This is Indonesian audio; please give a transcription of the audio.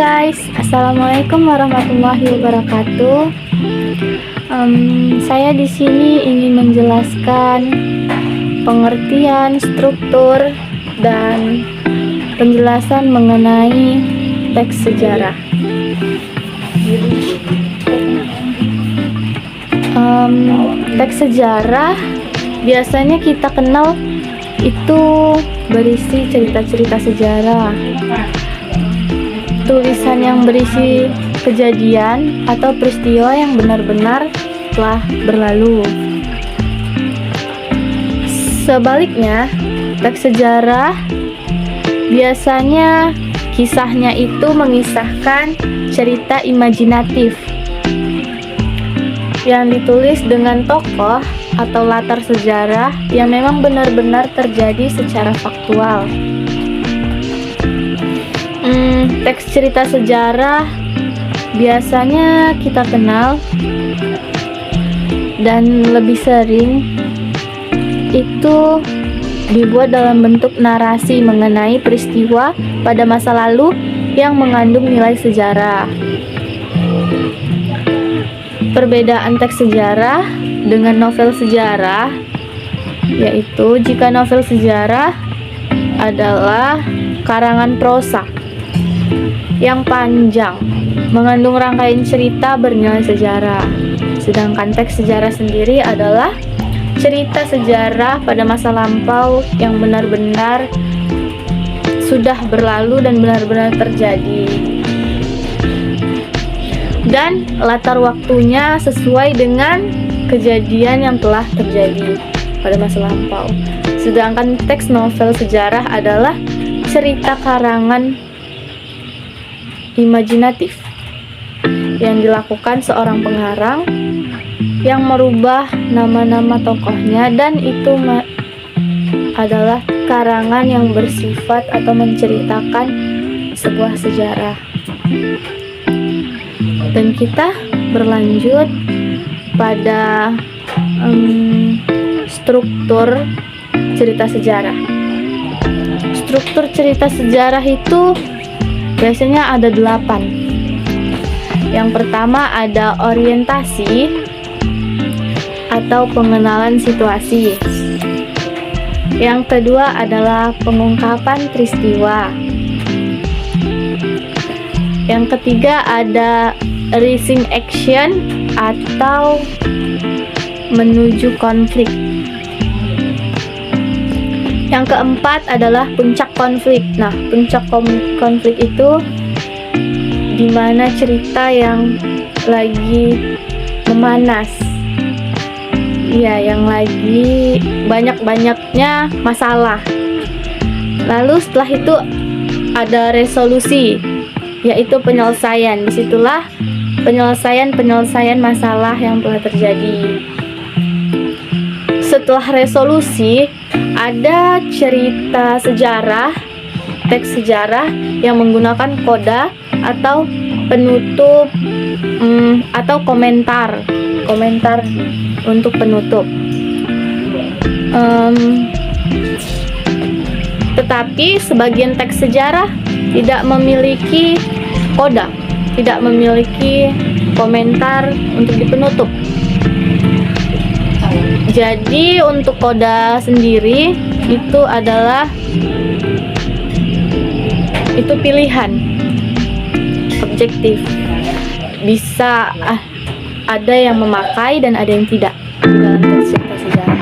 guys, Assalamualaikum warahmatullahi wabarakatuh. Saya di sini ingin menjelaskan pengertian, struktur, dan penjelasan mengenai teks sejarah. Teks sejarah biasanya kita kenal itu berisi cerita-cerita sejarah, tulisan yang berisi kejadian atau peristiwa yang benar-benar telah berlalu. Sebaliknya, teks sejarah biasanya kisahnya itu mengisahkan cerita imajinatif yang ditulis dengan tokoh atau latar sejarah yang memang benar-benar terjadi secara faktual. Teks cerita sejarah biasanya kita kenal dan lebih sering itu dibuat dalam bentuk narasi mengenai peristiwa pada masa lalu yang mengandung nilai sejarah. Perbedaan teks sejarah dengan novel sejarah yaitu jika novel sejarah adalah karangan prosa yang panjang mengandung rangkaian cerita bernilai sejarah, sedangkan teks sejarah sendiri adalah cerita sejarah pada masa lampau yang benar-benar sudah berlalu dan benar-benar terjadi, dan latar waktunya sesuai dengan kejadian yang telah terjadi pada masa lampau. Sedangkan teks novel sejarah adalah cerita karangan imajinatif yang dilakukan seorang pengarang yang merubah nama-nama tokohnya, dan itu adalah karangan yang bersifat atau menceritakan sebuah sejarah. Dan kita berlanjut pada struktur cerita sejarah. Struktur cerita sejarah itu biasanya ada 8. Yang pertama ada orientasi atau pengenalan situasi. Yang kedua adalah pengungkapan peristiwa. Yang ketiga ada rising action atau menuju konflik. Yang keempat adalah puncak konflik. Nah, puncak konflik itu dimana cerita yang lagi memanas, yang lagi banyak-banyaknya masalah. Lalu setelah itu ada resolusi, yaitu penyelesaian. Disitulah penyelesaian masalah yang telah terjadi. Setelah resolusi ada cerita sejarah, teks sejarah yang menggunakan koda atau penutup atau komentar untuk penutup. Tetapi sebagian teks sejarah tidak memiliki koda, tidak memiliki komentar untuk di penutup. Jadi untuk koda sendiri itu adalah pilihan objektif. Bisa ada yang memakai dan ada yang tidak dalam teks cerita sejarah.